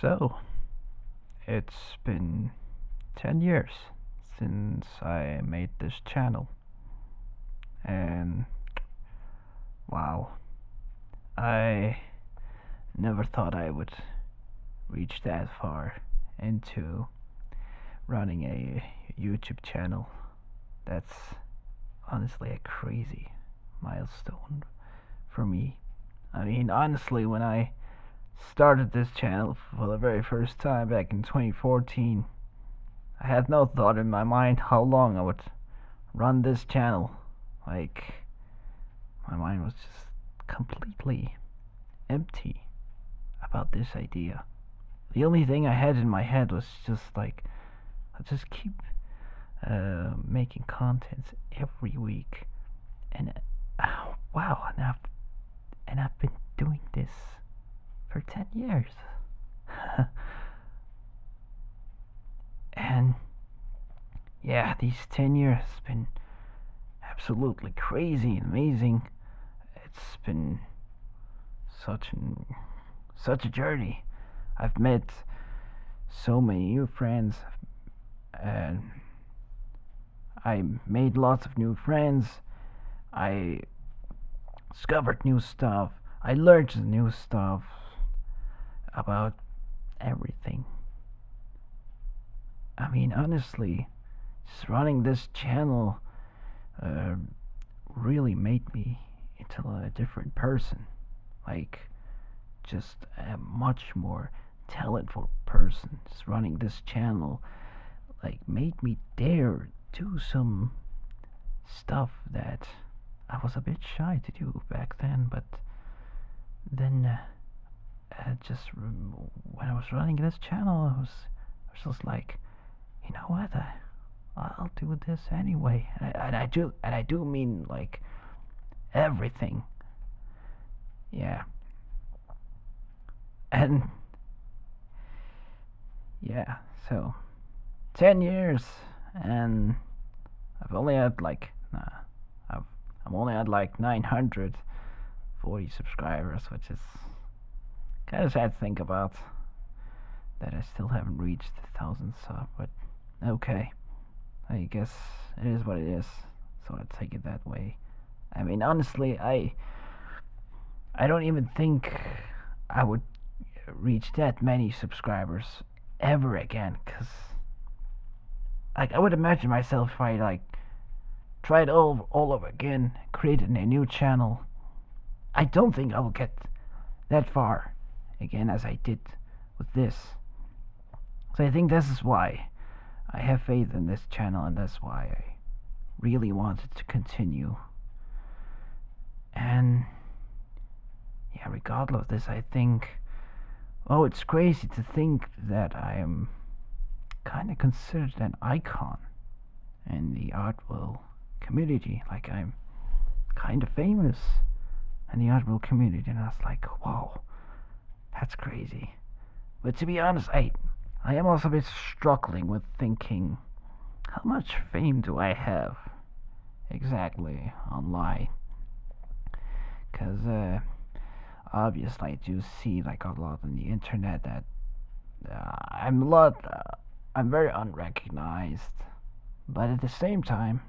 So, it's been 10 years since I made this channel, and wow, I never thought I would reach that far into running a YouTube channel. That's honestly a crazy milestone for me. I mean, honestly, when I started this channel for the very first time back in 2014, I had no thought in my mind how long I would run this channel. Like, my mind was just completely empty about this idea. The only thing I had in my head was just like, I'll just keep making content every week, and wow, and I've been doing this for 10 years. And yeah, these 10 years has been absolutely crazy and amazing. It's been such a journey. I've met so many new friends, and I made lots of new friends. I discovered new stuff. I learned new stuff about everything. I mean, honestly, just running this channel uh, really made me into a different person. Like, just a much more talented person. Just running this channel, like, made me dare do some stuff that I was a bit shy to do back then. But then, just when I was running this channel, I was just like, you know what? I'll do this anyway, and I do mean like everything. Yeah, and yeah. So 10 years, and I've only had like I'm only at like 940 subscribers, which is kind of sad to think about. That I still haven't reached 1,000 subs, but okay. I guess it is what it is, so I take it that way. I mean, honestly, I don't even think I would reach that many subscribers ever again, cause like I would imagine myself if I like tried all over again, created a new channel. I don't think I will get that far again as I did with this. So I think this is why I have faith in this channel, and that's why I really wanted to continue. And yeah, regardless of this, I think, oh, it's crazy to think that I am kind of considered an icon in the art world community. Like, I'm kind of famous in the art world community, and I was like, wow, that's crazy. But to be honest, I am also a bit struggling with thinking, how much fame do I have exactly online? Because obviously I do see like a lot on the internet that I'm very unrecognized, but at the same time,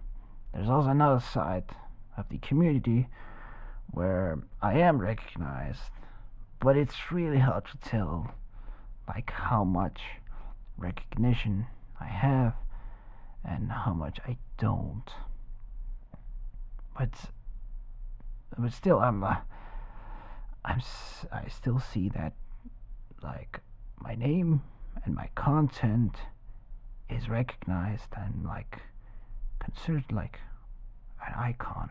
there's also another side of the community where I am recognized, but it's really hard to tell like how much recognition I have and how much I don't. But still, I still see that like my name and my content is recognized and like considered like an icon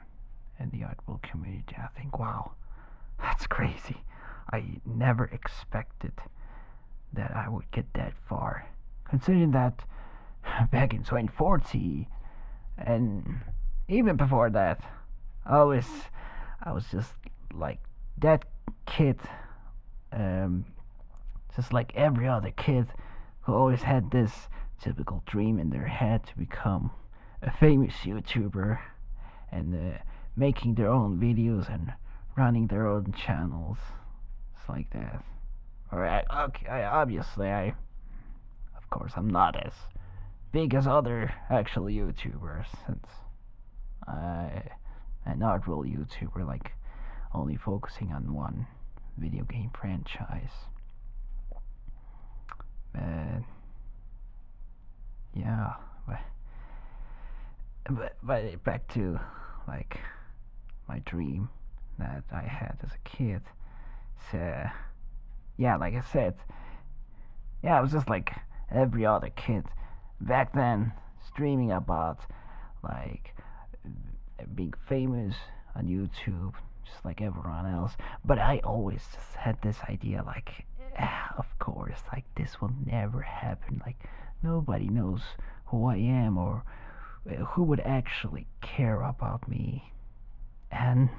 in the art world community. I think, wow, that's crazy. I never expected that I would get that far, considering that back in 2014 and even before that, I was just like that kid, um, just like every other kid who always had this typical dream in their head to become a famous YouTuber and making their own videos and running their own channels. It's like that. Alright, okay, obviously, of course, I'm not as big as other actual YouTubers, since I am not real YouTuber, like only focusing on one video game franchise. But yeah, but back to like my dream that I had as a kid. So yeah, like I said, yeah, I was just like every other kid back then, streaming about like being famous on YouTube, just like everyone else. But I always just had this idea, like, of course, like this will never happen. Like nobody knows who I am or who would actually care about me. And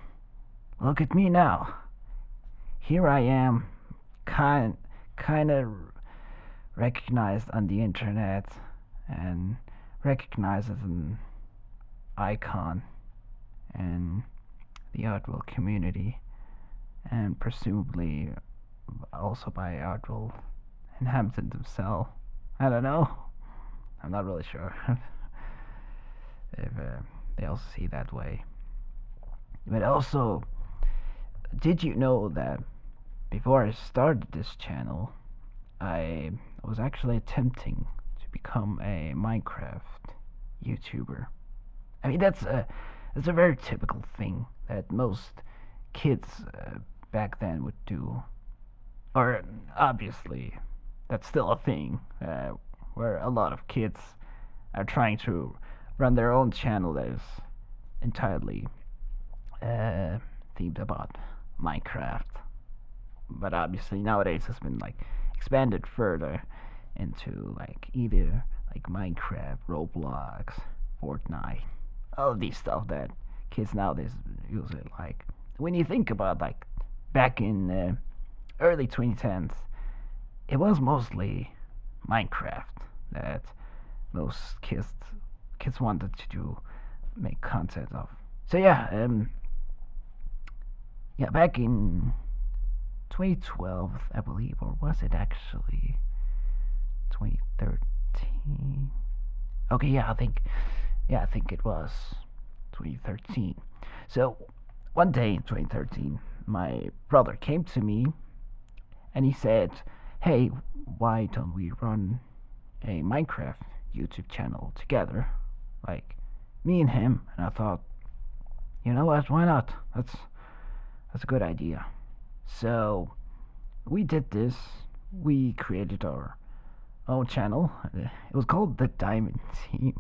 look at me now. Here I am, kind of recognized on the internet and recognized as an icon in the art world community, and presumably also by art world inhabitants themselves. I don't know. I'm not really sure if they also see that way. But also, did you know that before I started this channel, I was actually attempting to become a Minecraft YouTuber? I mean, that's a very typical thing that most kids back then would do. Or obviously, that's still a thing where a lot of kids are trying to run their own channel that is entirely themed about Minecraft. But obviously nowadays it's been like expanded further into like either like Minecraft, Roblox, Fortnite, all of these stuff that kids nowadays use it. Like when you think about like back in early 2010s, it was mostly Minecraft that most kids wanted to do make content of. So yeah, back in 2012, I believe, or was it actually 2013? Okay, I think it was 2013. So one day in 2013, my brother came to me and he said, "Hey, why don't we run a Minecraft YouTube channel together, like me and him?" And I thought, you know what? Why not? That's a good idea. So we did this. We created our own channel. It was called the Diamond Team.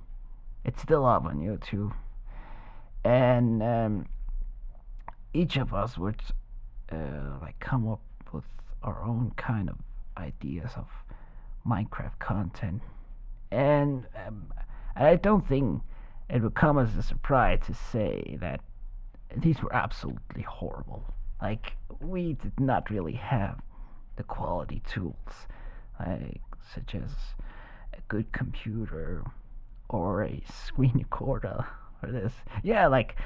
It's still up on YouTube, and each of us would like come up with our own kind of ideas of Minecraft content, and I don't think it would come as a surprise to say that these were absolutely horrible. Like we did not really have the quality tools, like such as a good computer or a screen recorder for this. Yeah, like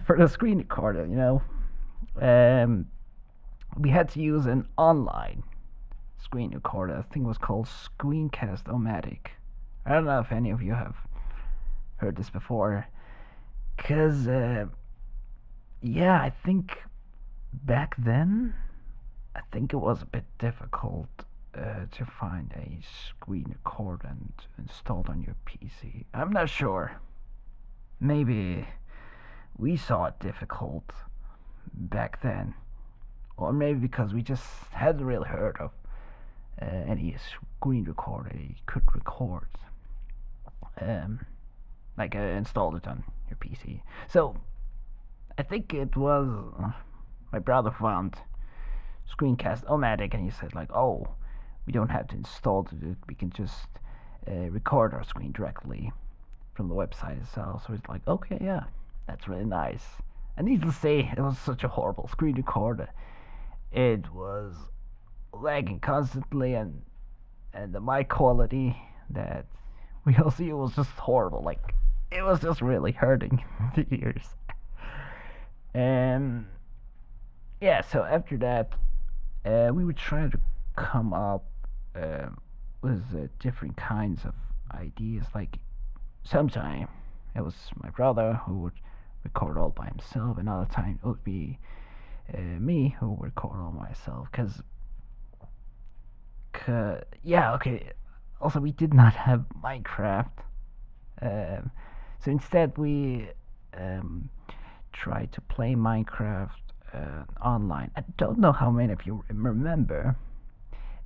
for the screen recorder, um, we had to use an online screen recorder. I think it was called Screencast-O-Matic. I don't know if any of you have heard this before, cause yeah, I think back then, I think it was a bit difficult to find a screen recorder and install it on your PC. I'm not sure. Maybe we saw it difficult back then, or maybe because we just hadn't really heard of any screen recorder you could record, like installed it on your PC. So I think it was my brother found Screencast-O-Matic, and he said like, "Oh, we don't have to install it. We can just record our screen directly from the website itself." So it's like, okay, yeah, that's really nice. And needless to say, it was such a horrible screen recorder. It was lagging constantly, and the mic quality that we all see was just horrible. Like it was just really hurting the ears. And yeah, so after that, we would try to come up with different kinds of ideas. Like sometimes it was my brother who would record all by himself, another time it would be me who would record all myself. Yeah, okay. Also, we did not have Minecraft, um, so instead we um, tried to play Minecraft online. I don't know how many of you remember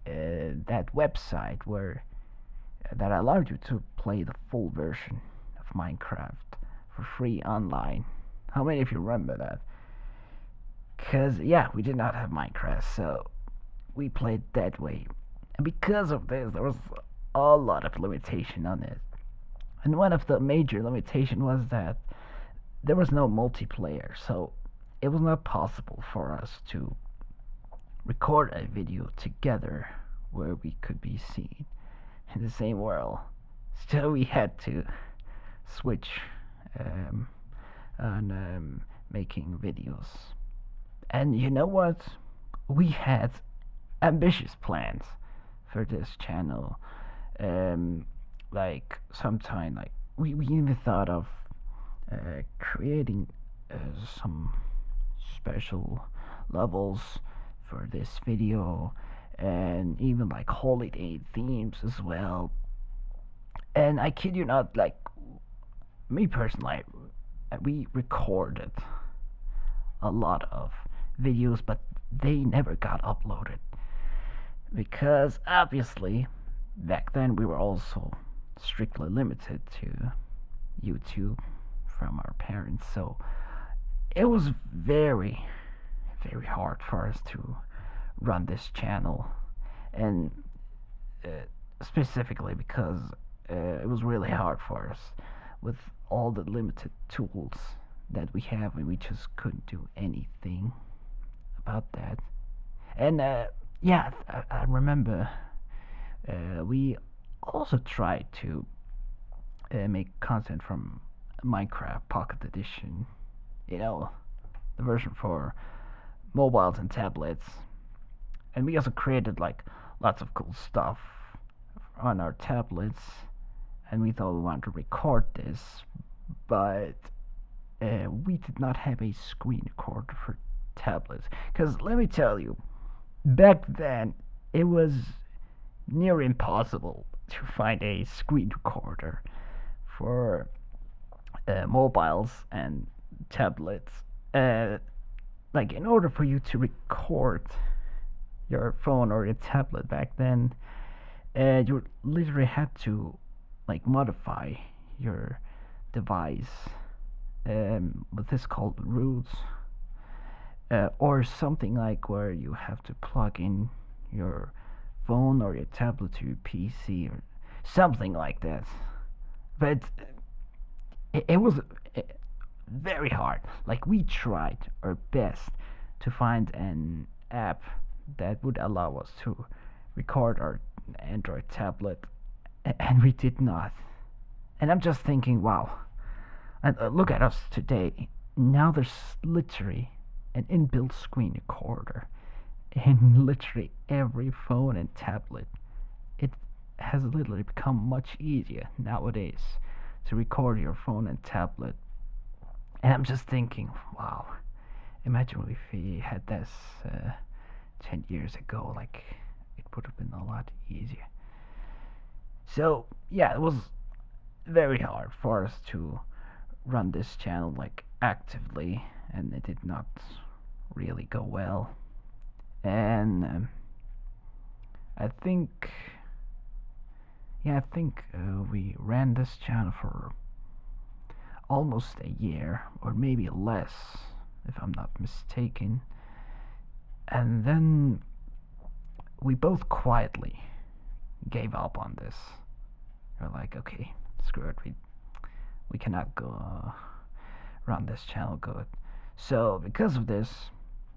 that website where that allowed you to play the full version of Minecraft for free online. How many of you remember that? Because, yeah, we did not have Minecraft, so we played that way. And because of this, there was a lot of limitation on it. And one of the major limitation was that there was no multiplayer, so it was not possible for us to record a video together where we could be seen in the same world. So we had to switch um, on making videos. And you know what? We had ambitious plans for this channel. Like sometime, like we even thought of creating some special levels for this video, and even like holiday themes as well. And I kid you not, like me personally, we recorded a lot of videos, but they never got uploaded because obviously back then we were also strictly limited to YouTube from our parents, so it was very, very hard for us to run this channel, and uh, specifically because it was really hard for us with all the limited tools that we have, and we just couldn't do anything about that. And yeah, I remember we also tried to make content from Minecraft Pocket Edition, you know, the version for mobiles and tablets. And we also created like lots of cool stuff on our tablets, and we thought we wanted to record this, but we did not have a screen recorder for tablets. Because let me tell you, back then it was near impossible to find a screen recorder for mobiles and tablets. Like in order for you to record your phone or your tablet back then, you literally had to like modify your device with this called roots, or something like where you have to plug in your phone or your tablet to your PC or something like that. But it was very hard. Like we tried our best to find an app that would allow us to record our Android tablet, and we did not. And I'm just thinking, wow. And look at us today. Now there's literally an inbuilt screen recorder in literally every phone and tablet. It has literally become much easier nowadays to record your phone and tablet. And I'm just thinking, wow, imagine if we had this 10 years ago, like it would have been a lot easier. So, yeah, it was very hard for us to run this channel like actively, and it did not really go well. And I think, yeah, we ran this channel for almost a year, or maybe less, if I'm not mistaken. And then we both quietly gave up on this. We're like, okay, screw it, we cannot go run this channel good. So because of this,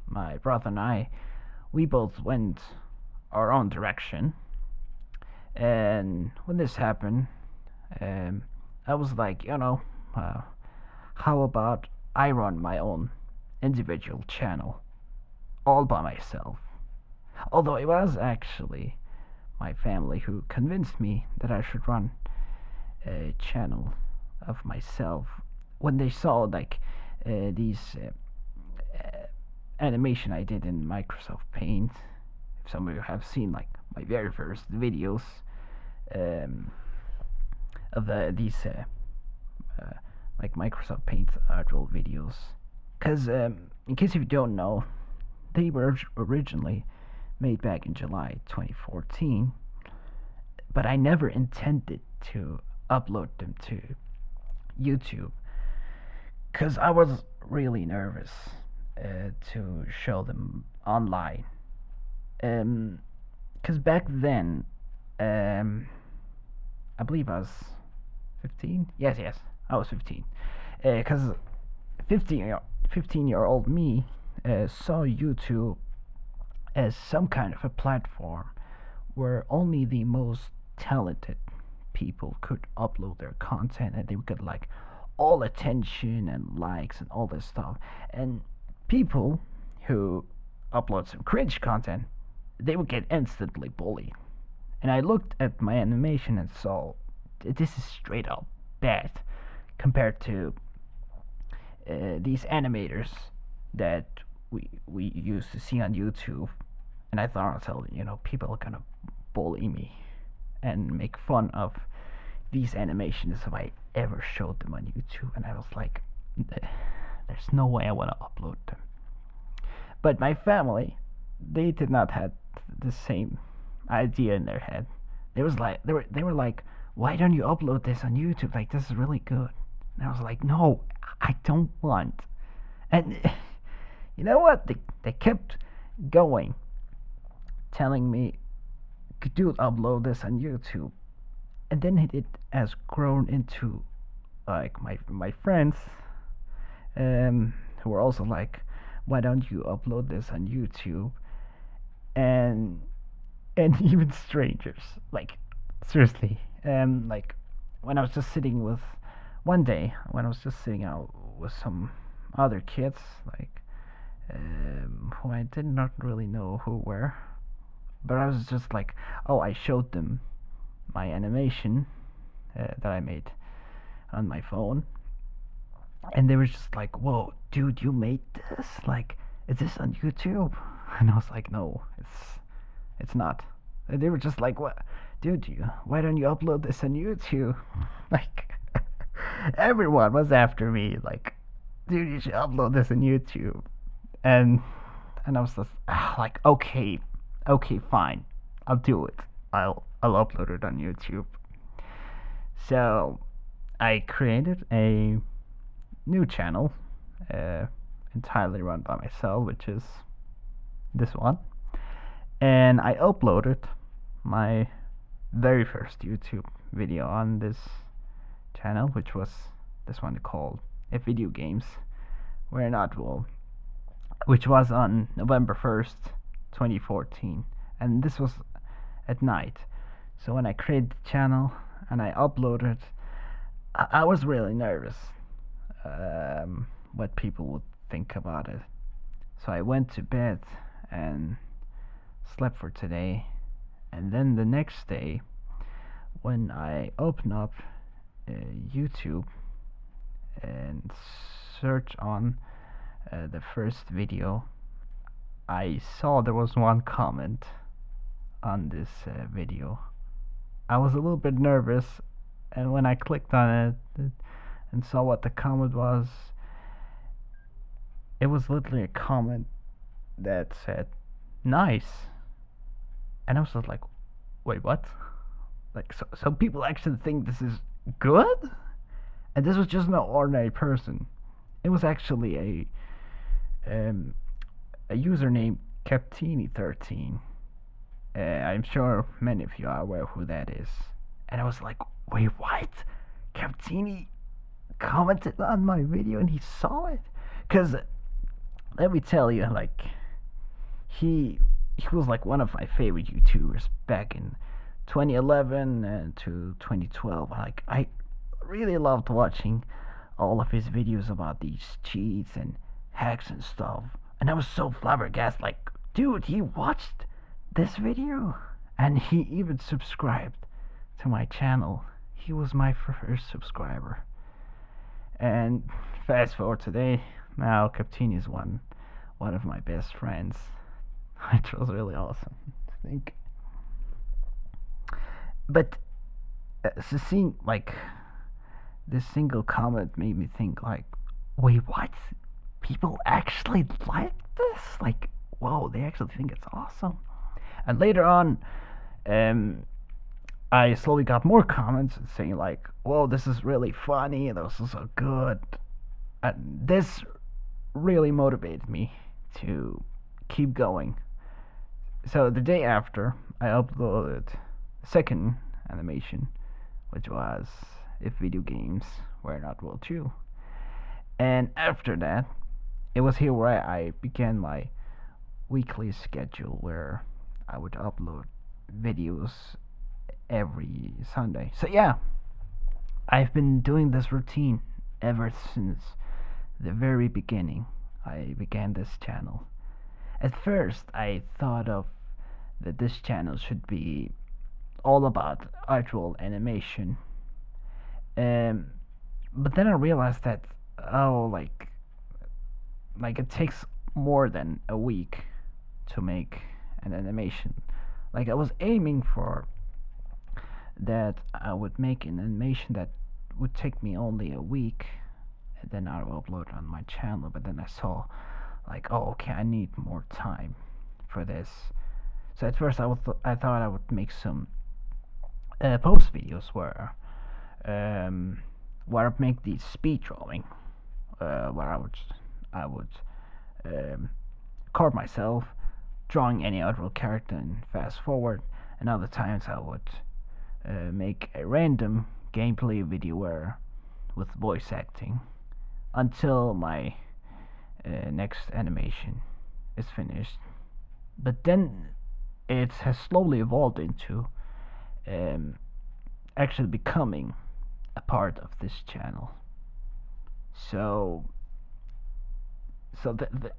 my brother and I, we both went our own direction. And when this happened, I was like, how about I run my own individual channel all by myself? Although it was actually my family who convinced me that I should run a channel of myself when they saw like these animation I did in Microsoft Paint. If some of you have seen like my very first videos um, of uh, like Microsoft Paint actual videos, because in case if you don't know, they were originally made back in July 2014, but I never intended to upload them to YouTube because I was really nervous to show them online. Because back then, um, I believe I was 15. Yes, yes, I was 15. Because 15-year-old me saw YouTube as some kind of a platform where only the most talented people could upload their content and they would get like all attention and likes and all this stuff. And people who upload some cringe content, they would get instantly bullied. And I looked at my animation and saw this is straight up bad compared to these animators that we used to see on YouTube. And I thought myself, people are gonna bully me and make fun of these animations if I ever showed them on YouTube. And I was like, there's no way I want to upload them. But my family, they did not have the same idea in their head. They were like, why don't you upload this on YouTube? Like, this is really good. And I was like, no, I don't want. And you know what? They kept going, telling me, dude, upload this on YouTube. And then it has grown into like my friends, who were also like, why don't you upload this on YouTube? And even strangers, like seriously, like when I was just sitting with one day when I was just sitting out with some other kids, like who I did not really know who were, but I was just like, oh, I showed them my animation that I made on my phone, and they were just like, whoa, dude, you made this? Like, is this on YouTube? And I was like, no, it's not. And they were just like, what, dude, why don't you upload this on YouTube? Like, everyone was after me, like, dude, you should upload this on YouTube. And I was just like, okay, fine, I'll do it. I'll upload it on YouTube. So I created a new channel, entirely run by myself, which is this one, and I uploaded my very first YouTube video on this channel, which was this one called Video Games Were Not Wool, which was on November 1st, 2014, and this was at night. So when I created the channel and I uploaded, I was really nervous what people would think about it. So I went to bed and slept for today, and then the next day when I opened up YouTube and search on the first video, I saw there was one comment on this video. I was a little bit nervous, and when I clicked on it and saw what the comment was, it was literally a comment that said nice. And I was just like, wait, what? Like, so people actually think this is good? And this was just no ordinary person. It was actually a user named Captini13. I'm sure many of you are aware who that is. And I was like, wait, what? Captini commented on my video and he saw it? Because let me tell you, like, he was like one of my favorite YouTubers back in 2011 to 2012. Like, I really loved watching all of his videos about these cheats and hacks and stuff. And I was so flabbergasted, like, dude, he watched this video, and he even subscribed to my channel. He was my first subscriber. And fast forward today, now Captain is one of my best friends, which was really awesome, I think. But so seeing like this single comment made me think like, wait, what? People actually like this? Like, whoa, they actually think it's awesome. And later on, I slowly got more comments saying like, whoa, this is really funny, this is so good. And this really motivated me to keep going. So the day after, I uploaded the second animation, which was If Video Games Were Not Real True. And after that, it was here where I began my weekly schedule where I would upload videos every Sunday. So yeah, I've been doing this routine ever since the very beginning I began this channel. At first, I thought of that this channel should be all about actual animation. Um, but then I realized that oh, like it takes more than a week to make an animation. Like I was aiming for that I would make an animation that would take me only a week, and then I will upload on my channel. But then I saw like, oh, okay, I need more time for this. So at first I thought I would make some post videos where I make these speed drawing, where I would record myself drawing any other character and fast forward, and other times I would make a random gameplay video where with voice acting until my next animation is finished. But then it has slowly evolved into actually becoming a part of this channel. So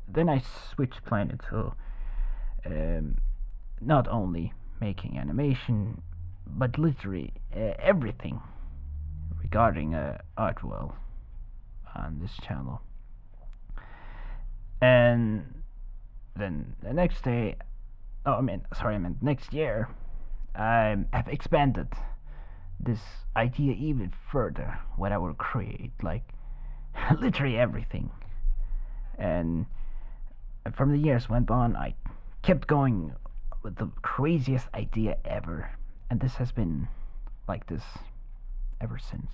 then I switched plan to not only making animation, but literally everything regarding art world on this channel. And then the next day, next year, I have expanded this idea even further. What I will create, like literally everything. And from the years went on, I kept going with the craziest idea ever, and this has been like this ever since.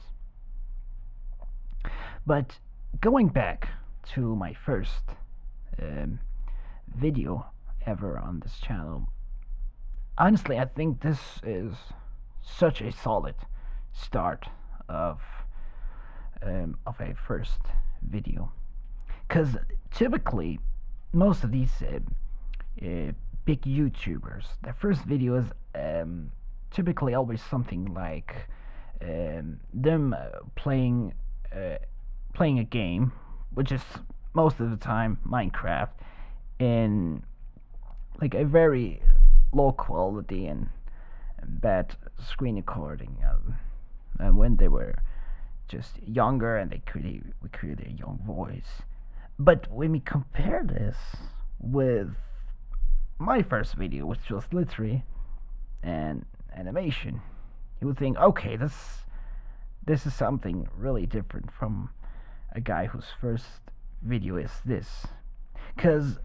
But going back to my first video ever on this channel, honestly, I think this is such a solid start of a first video, because typically most of these big YouTubers, their first video is typically always something like them playing a game, which is most of the time Minecraft, in like a very low quality and bad screen recording, when they were just younger and they created a young voice. But when we compare this with my first video, which was literally an animation, you would think, okay, this is something really different from a guy whose first video is this. Because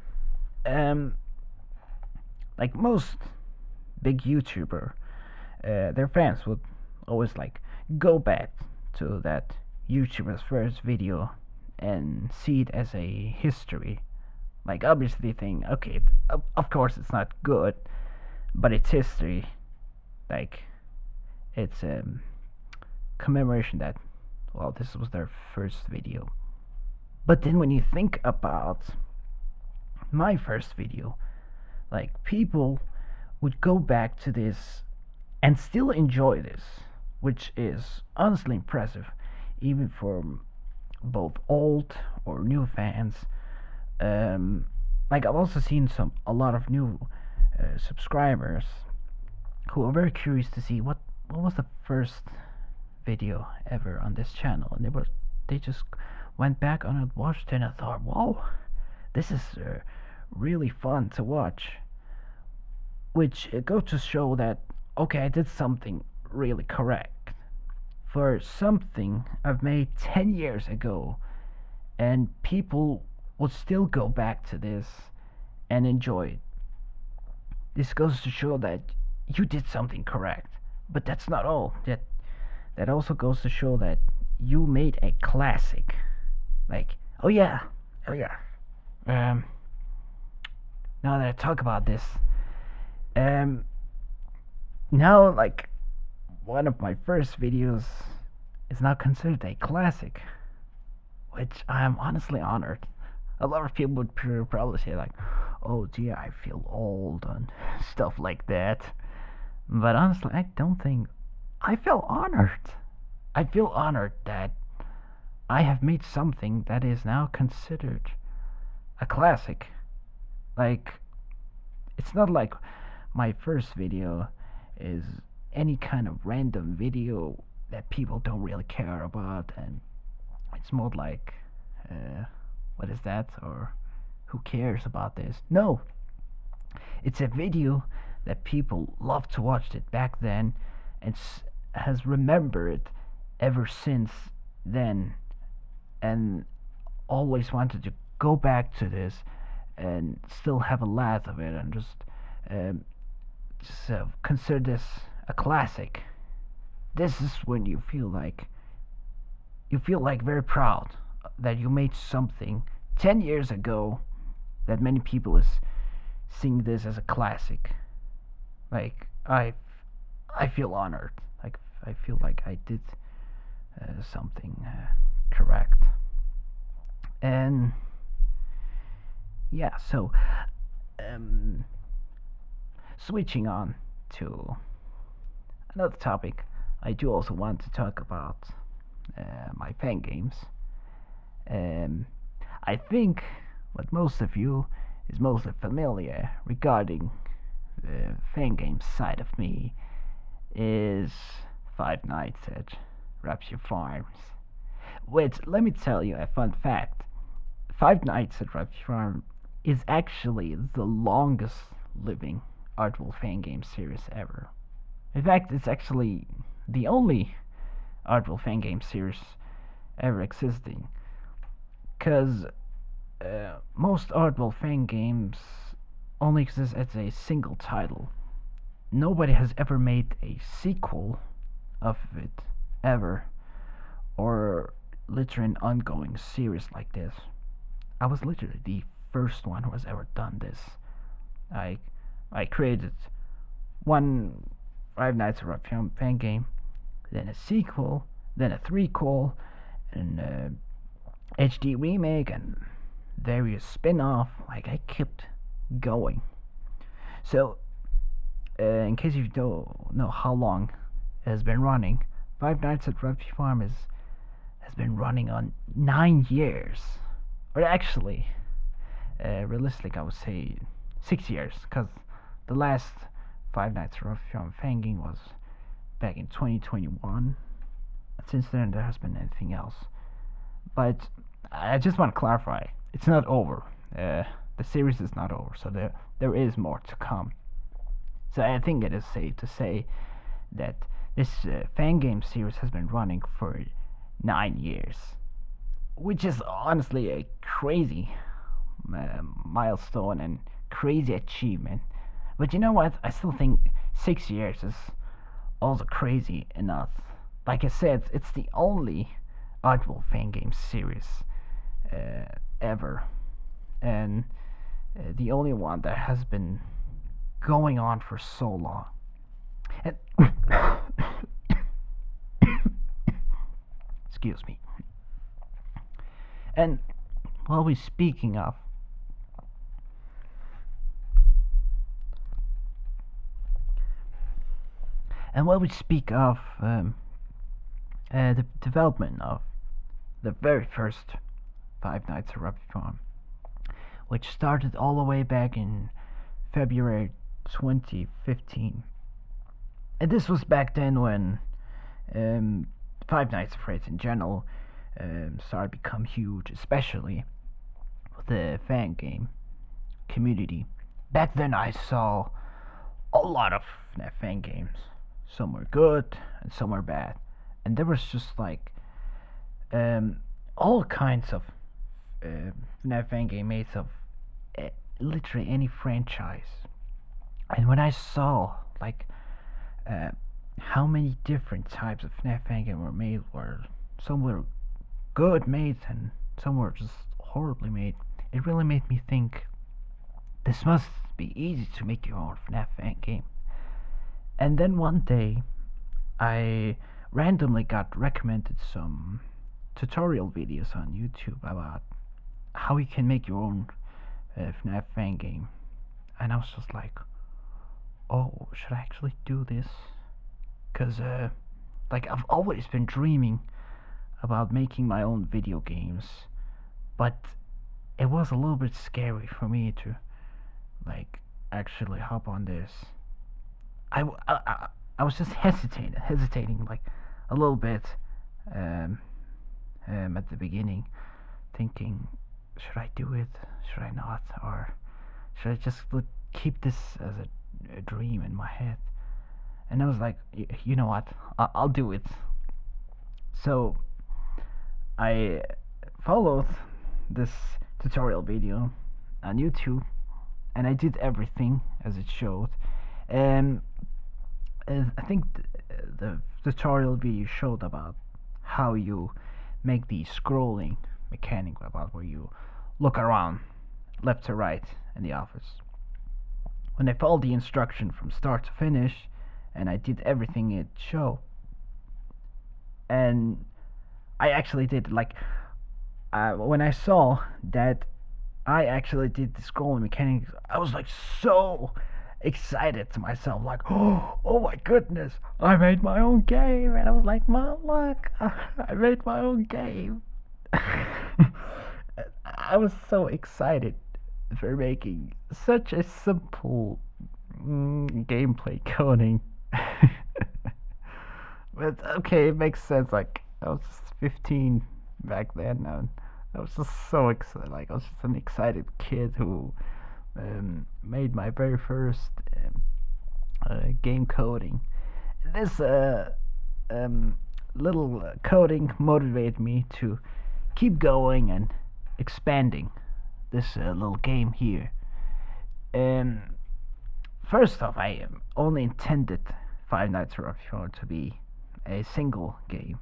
like most big YouTuber, their fans would always like go back to that YouTuber's first video and see it as a history. Like obviously think, okay, of course it's not good, but it's history. Like it's commemoration that, well, this was their first video. But then when you think about my first video, like people would go back to this and still enjoy this, which is honestly impressive, even for both old or new fans. Like I've also seen a lot of new subscribers who are very curious to see what was the first video ever on this channel, and they just went back on and watched it, and I thought, wow, this is really fun to watch. Which goes to show that, okay, I did something really correct for something I've made 10 years ago, and people will still go back to this and enjoy it. This goes to show that you did something correct. But that's not all. That also goes to show that you made a classic. Like, oh yeah. Now that I talk about this, now, like, one of my first videos is now considered a classic, which I am honestly honored. A lot of people would probably say, like, oh dear, I feel old and stuff like that. But honestly, I don't think I feel honored. I feel honored that I have made something that is now considered a classic. Like, it's not like my first video is any kind of random video that people don't really care about, and it's more like, what is that, or who cares about this? No, it's a video that people loved to watch it back then, and has remembered ever since then, and always wanted to go back to this and still have a laugh of it, and just consider this a classic. This is when you feel like very proud that you made something 10 years ago that many people is seeing this as a classic. Like, I feel honored. Like, I feel like I did something correct. And yeah, so switching on to another topic, I do also want to talk about my fan games. I think what most of you is mostly familiar regarding the fan game side of me is Five Nights at Rapture Farms. Which, let me tell you a fun fact. Five Nights at Rapture Farm is actually the longest living Artful fan game series ever. In fact, it's actually the only Artful fan game series ever existing. Because most Artful fan games only exist as a single title. Nobody has ever made a sequel of it, ever. Or literally an ongoing series like this. I was literally the first one who has ever done this. I created one Five Nights at Rapture fan game, then a sequel, then a threequel, and HD remake, and various spin-off. Like, I kept going. So, in case you don't know how long it has been running, Five Nights at Rapture Farm has been running on 9 years. Or actually, realistically, I would say 6 years, because the last Five Nights at Rapture Farm fan game was back in 2021. Since then, there has been anything else. But I just want to clarify, it's not over. The series is not over, so there is more to come. So I think it is safe to say that this fan game series has been running for 9 years, which is honestly a crazy milestone and crazy achievement. But you know what? I still think 6 years is also crazy enough. Like I said, it's the only Artful fan game series ever, and the only one that has been going on for so long. And excuse me. And while we're speaking of the development of the very first Five Nights at Rapture Farm, which started all the way back in February 2015. And this was back then when um, Five Nights at Freddy's in general started to become huge, especially with the fan game community. Back then, I saw a lot of FNAF fan games. Some were good and some were bad, and there was just like um, all kinds of FNAF fan game made of literally any franchise. And when I saw like uh, how many different types of FNAF fan game were made, where some were good made and some were just horribly made, it really made me think this must be easy to make your own FNAF fan game. And then one day, I randomly got recommended some tutorial videos on YouTube about how you can make your own FNAF fan game. And I was just like, oh, should I actually do this? Because, like, I've always been dreaming about making my own video games, but it was a little bit scary for me to, like, actually hop on this. I was just hesitating like a little bit um, at the beginning, thinking, should I do it? Should I not? Or should I just keep this as a dream in my head? And I was like, you know what? I'll do it. So I followed this tutorial video on YouTube, and I did everything as it showed. And I think the tutorial video showed about how you make the scrolling mechanic, about where you look around left to right in the office. When I followed the instruction from start to finish, and I did everything it showed, and I actually did like when I saw that I actually did the scrolling mechanics, I was like so excited to myself, like, oh my goodness, I made my own game. And I was like, Mom, look, I made my own game. I was so excited for making such a simple gameplay coding. But okay, it makes sense. Like, I was just 15 back then, and I was just so excited. Like, I was just an excited kid who made my very first game coding. This little coding motivated me to keep going and expanding this little game here. First off, I only intended Five Nights at Freddy's to be a single game.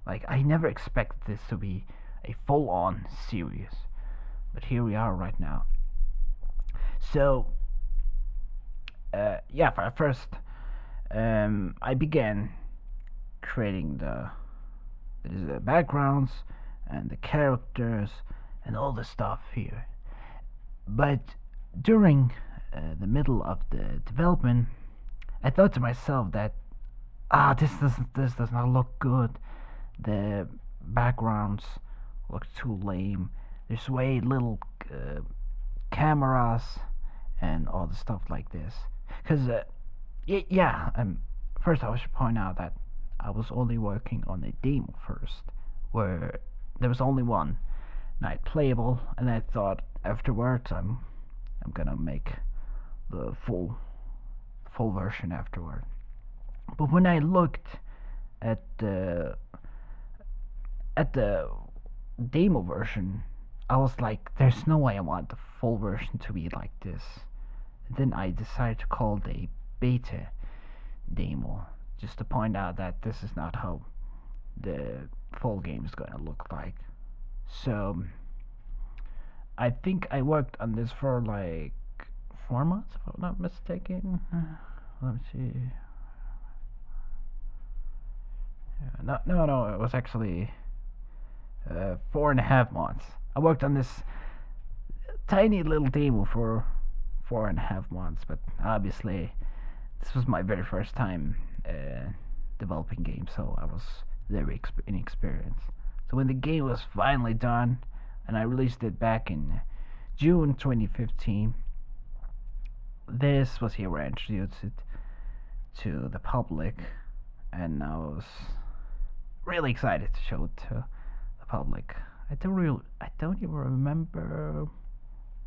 Like, I never expected this to be a full-on series, but here we are right now. So, yeah, first, I began creating the backgrounds and the characters and all the stuff here. But during the middle of the development, I thought to myself that this does not look good. The backgrounds look too lame. There's way little cameras and all the stuff like this. Because yeah, first I should point out that I was only working on a demo first, where there was only one night playable, and I thought afterwards I'm gonna make the full version afterward. But when I looked at the demo version, I was like, there's no way I want the full version to be like this. And then I decided to call it a beta demo, just to point out that this is not how the full game is going to look like. So I think I worked on this for like 4 months, if I'm not mistaken. Let me see. No, it was actually 4.5 months. I worked on this tiny little demo for 4.5 months, but obviously this was my very first time developing games, so I was very inexperienced. So when the game was finally done, and I released it back in June 2015, this was here where I introduced it to the public, and I was really excited to show it to the public. I don't even remember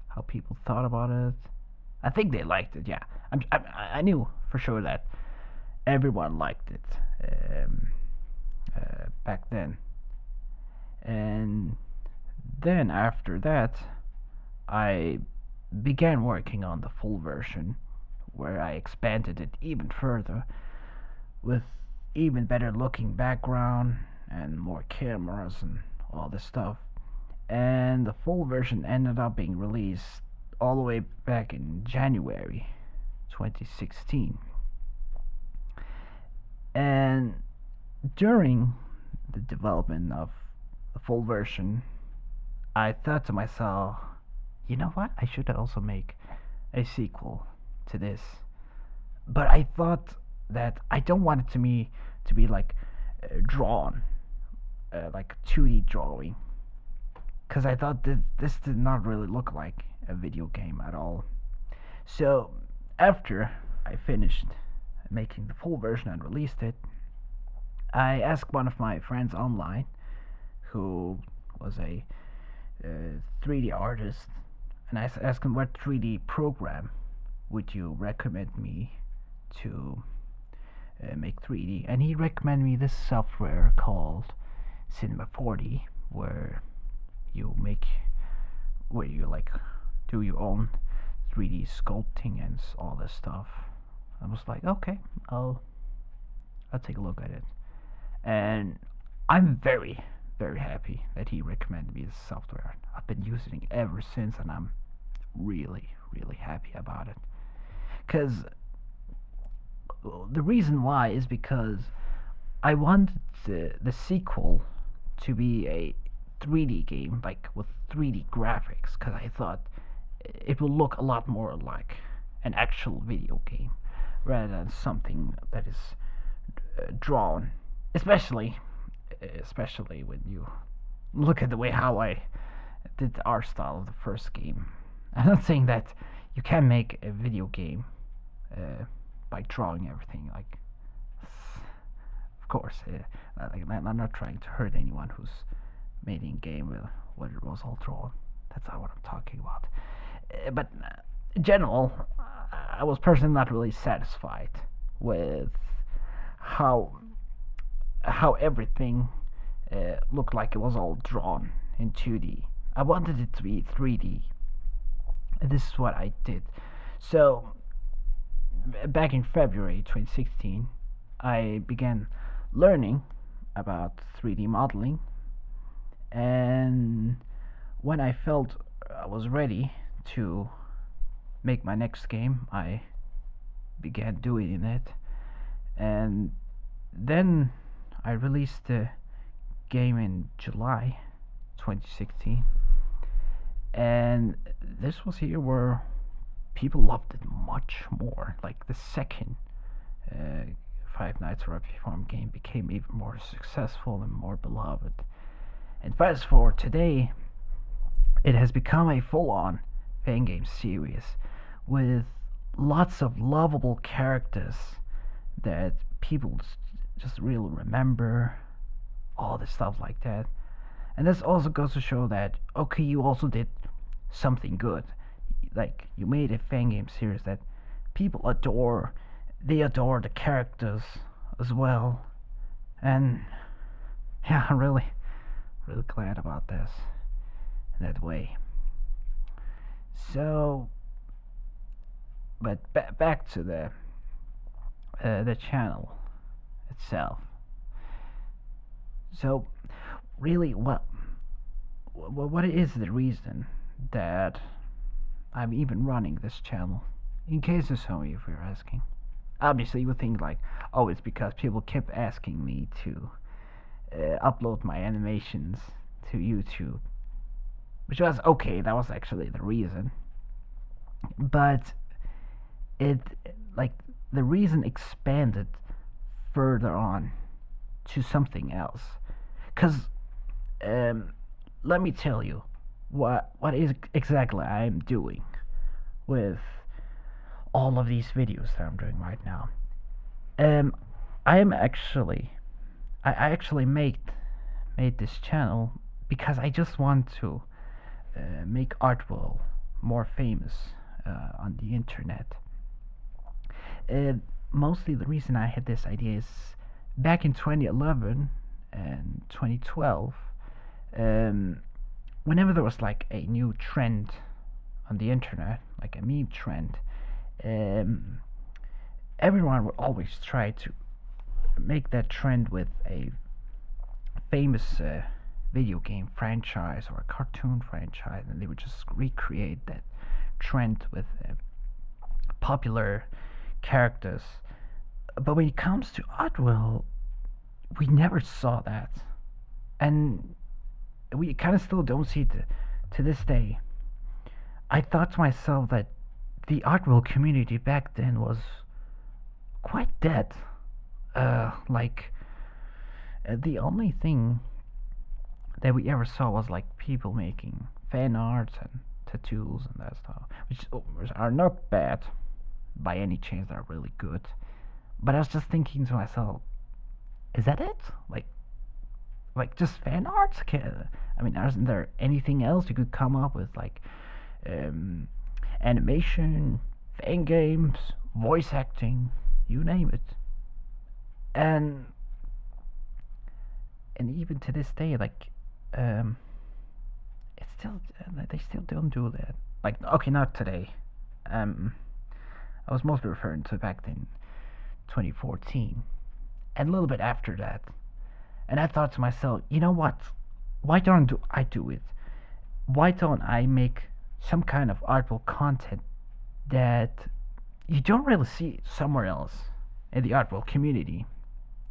how people thought about it. I think they liked it. Yeah, I knew for sure that everyone liked it back then. And then after that, I began working on the full version, where I expanded it even further with even better looking background and more cameras and all this stuff. And the full version ended up being released all the way back in January 2016. And during the development of the full version, I thought to myself, you know what? I should also make a sequel to this. But I thought that I don't want it to be like drawn, like 2D drawing, because I thought that this did not really look like a video game at all. So after I finished making the full version and released it, I asked one of my friends online, who was a 3D artist, and I asked him what 3D program would you recommend me to make 3D, and he recommended me this software called Cinema 40, where you like do your own 3D sculpting and all this stuff. I was like, okay, I'll take a look at it, and I'm very happy that he recommended me this software. I've been using it ever since, and I'm really happy about it. Because the reason why is because I wanted the sequel to be a 3D game, like with 3D graphics, because I thought it will look a lot more like an actual video game rather than something that is drawn, especially when you look at the way how I did the art style of the first game. I'm not saying that you can make a video game by drawing everything, like, of course, like, I'm not trying to hurt anyone who's made a game with what it was all drawn. That's not what I'm talking about. But in general, I was personally not really satisfied with how everything looked like it was all drawn in 2D. I wanted it to be 3D, and this is what I did. So back in February 2016, I began learning about 3D modeling, and when I felt I was ready to make my next game, I began doing it, and then I released the game in July 2016, and this was here where people loved it much more. Like the second Five Nights at Freddy's Farm game became even more successful and more beloved. And fast forward today, it has become a full-on fan game series with lots of lovable characters that people just really remember, all this stuff like that. And this also goes to show that, okay, you also did something good. Like, you made a fan game series that people adore. They adore the characters as well. And yeah, I'm really glad about this in that way. So, but back to the channel itself. So, really, what is the reason that I'm even running this channel? In case there's some of you are asking. Obviously, you would think like, oh, it's because people kept asking me to upload my animations to YouTube, which was okay. That was actually the reason, but it, like, the reason expanded further on to something else. Cause let me tell you what is exactly I'm doing with all of these videos that I'm doing right now. Um, I am actually I actually made this channel because I just want to make Artwell more famous on the internet. Uh, Mostly the reason I had this idea is back in 2011 and 2012, um, whenever there was like a new trend on the internet, like a meme trend, um, everyone would always try to make that trend with a famous video game franchise or a cartoon franchise, and they would just recreate that trend with popular characters. But when it comes to Oddworld, we never saw that, and we kind of still don't see it to this day. I thought to myself that the Oddworld community back then was quite dead. The only thing that we ever saw was like people making fan arts and tattoos and that stuff, which are not bad by any chance. They're really good. But I was just thinking to myself, is that it? Like just fan arts? I mean, isn't there anything else you could come up with? Like um, animation, fan games, voice acting, you name it. And even to this day, like um, it's still they still don't do that. Like okay, not today. Um, I was mostly referring to back in 2014 and a little bit after that. And I thought to myself, you know what? Why don't I do it? Why don't I make some kind of artful content that you don't really see somewhere else in the artful community?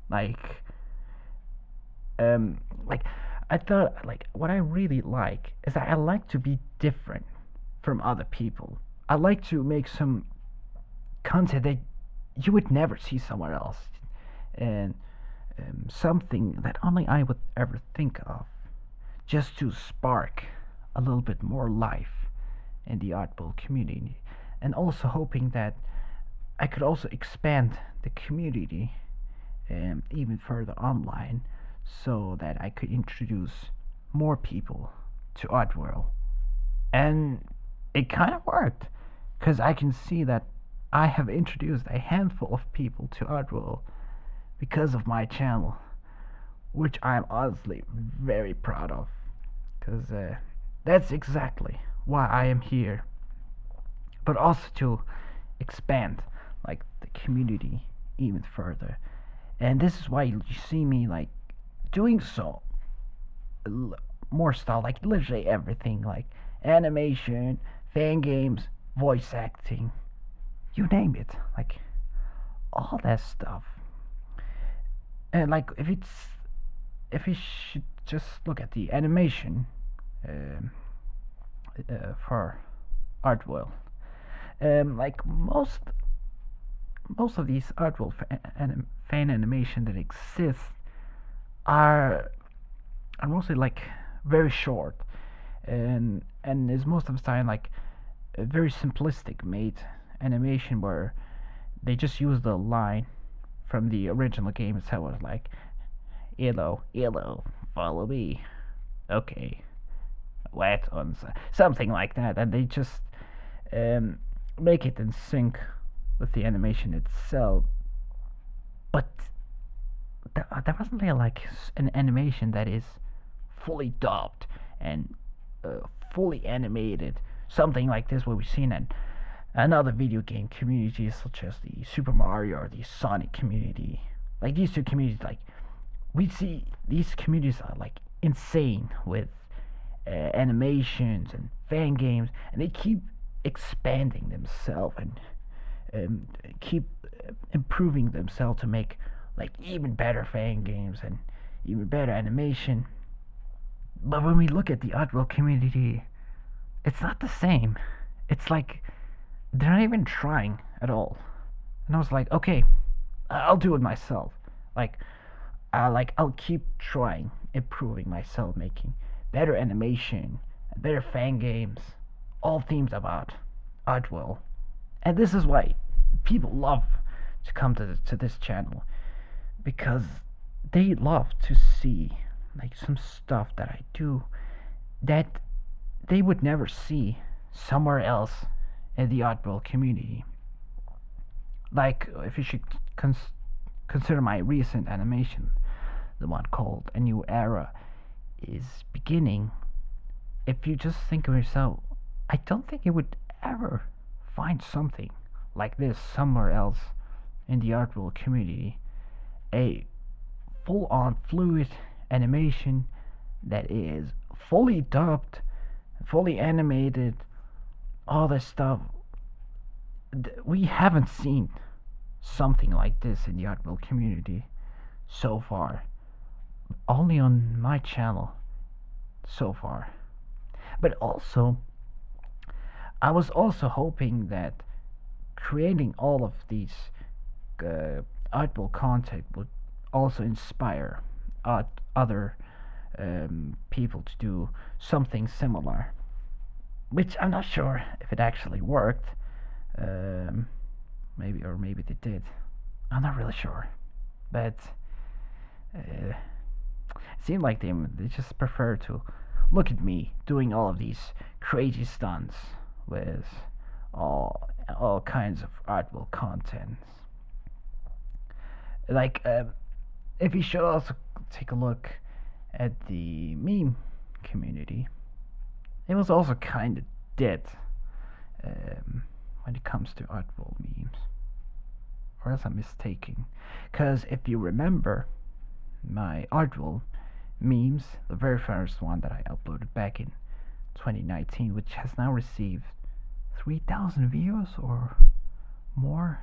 Like, like I thought, like what I really like is that I like to be different from other people. I like to make some content that you would never see somewhere else, and something that only I would ever think of, just to spark a little bit more life in the artball community, and also hoping that I could also expand the community even further online, so that I could introduce more people to Oddworld. And it kind of worked, because I can see that I have introduced a handful of people to Oddworld because of my channel, which I'm honestly very proud of, because that's exactly why I am here, but also to expand like the community even further. And this is why you see me like doing so more stuff, like literally everything, like animation, fan games, voice acting, you name it, like all that stuff. And like if you should just look at the animation for Artwell, like most of these Artwell fan animation that exist are mostly like very short, and is most of the time like a very simplistic made animation where they just use the line from the original game itself, was like yellow, yellow, follow me. Okay, wet on something like that, and they just make it in sync with the animation itself. But there wasn't really like an animation that is fully dubbed and fully animated, something like this what we've seen in another video game communities such as the Super Mario or the Sonic community. Like these two communities, like we see these communities are like insane with animations and fan games, and they keep expanding themselves and keep improving themselves to make like even better fan games and even better animation. But when we look at the Oddworld community, it's not the same. It's like they're not even trying at all. And I was like, okay, I'll do it myself. I'll keep trying, improving myself, making better animation, better fan games, all themes about Oddworld. And this is why people love to come to this channel, because they love to see like some stuff that I do that they would never see somewhere else in the oddball community. Like, if you should consider my recent animation, the one called A New Era is Beginning. If you just think of yourself, I don't think you would ever find something like this somewhere else in the oddball community. A full on fluid animation that is fully dubbed, fully animated, all this stuff. We haven't seen something like this in the oddball community so far. Only on my channel so far. But also, I was also hoping that creating all of these oddball content would also inspire other people to do something similar, which I'm not sure if it actually worked. Um, maybe they did. I'm not really sure, but it seemed like they just prefer to look at me doing all of these crazy stunts with all kinds of artful content. Like, if you should also take a look at the meme community, it was also kind of dead when it comes to artful memes. Or else I'm mistaken. Because if you remember, my artful memes, the very first one that I uploaded back in 2019, which has now received 3,000 views or more,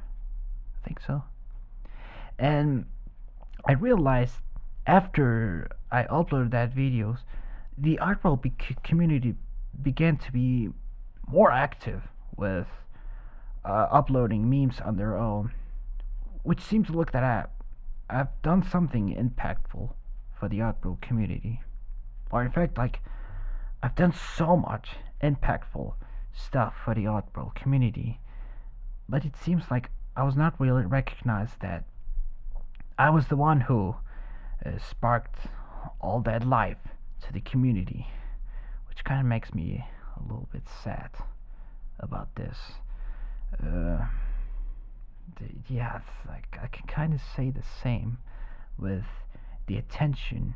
I think so. And I realized after I uploaded that videos, the artful community began to be more active with uploading memes on their own, which seems to look that I've done something impactful for the artful community, or in fact, like, I've done so much impactful stuff for the artful community, but it seems like I was not really recognized that I was the one who sparked all that life to the community, which kind of makes me a little bit sad about this. Uh, yeah, it's like I can kind of say the same with the attention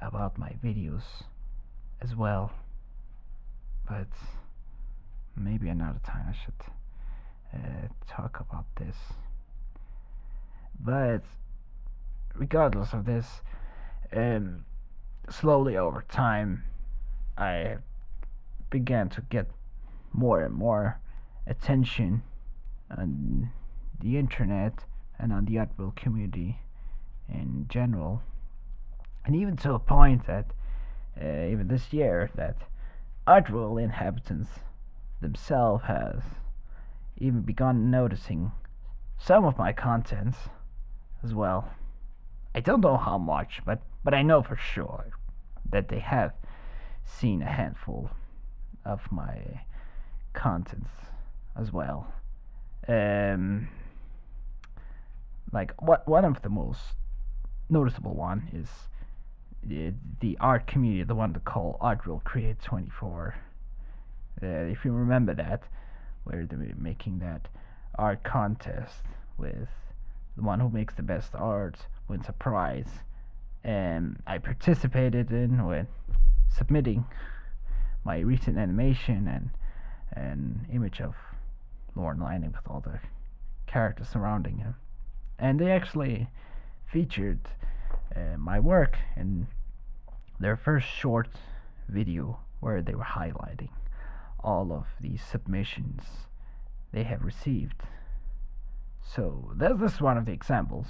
about my videos as well, but maybe another time I should talk about this. But regardless of this, slowly over time, I began to get more and more attention on the internet and on the artful community in general, and even to a point that even this year that artful inhabitants themselves has even begun noticing some of my contents as well. I don't know how much, but I know for sure that they have seen a handful of my contents as well. Like, one of the most noticeable one is the art community, the one they call Art Will Create 24. If you remember that, where they're making that art contest with the one who makes the best art wins a prize, and I participated in with submitting my recent animation and an image of Lorne Lining with all the characters surrounding him, and they actually featured my work in their first short video where they were highlighting all of the submissions they have received. So that's one of the examples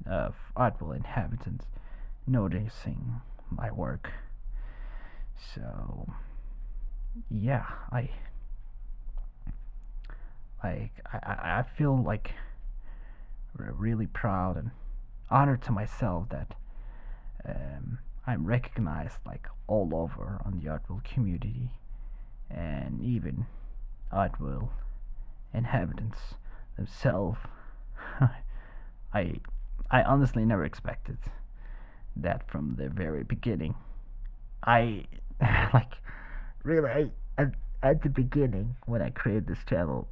of artful inhabitants noticing my work. So yeah, I feel like really proud and honored to myself that I'm recognized like all over on the artful community, and even artful inhabitants themselves. I I honestly never expected that from the very beginning. I like really at the beginning when I created this channel,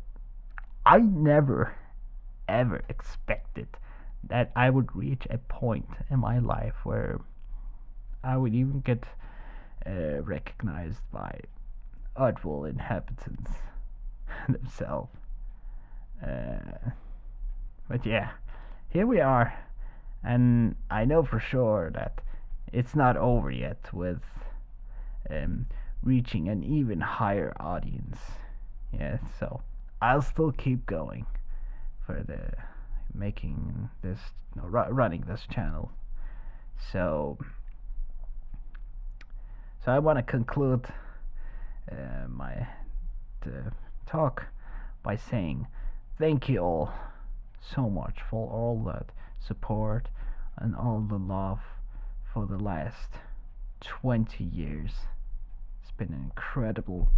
I never ever expected that I would reach a point in my life where I would even get recognized by actual inhabitants themselves. Uh, but yeah, here we are, and I know for sure that it's not over yet with um, reaching an even higher audience. Yeah, so I'll still keep going for the making this, no, running this channel. So, so I want to conclude my talk by saying thank you all so much for all that support and all the love for the last 20 years. It's been an incredible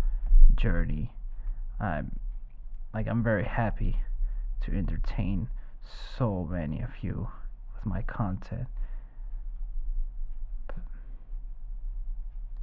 journey. I'm very happy to entertain so many of you with my content,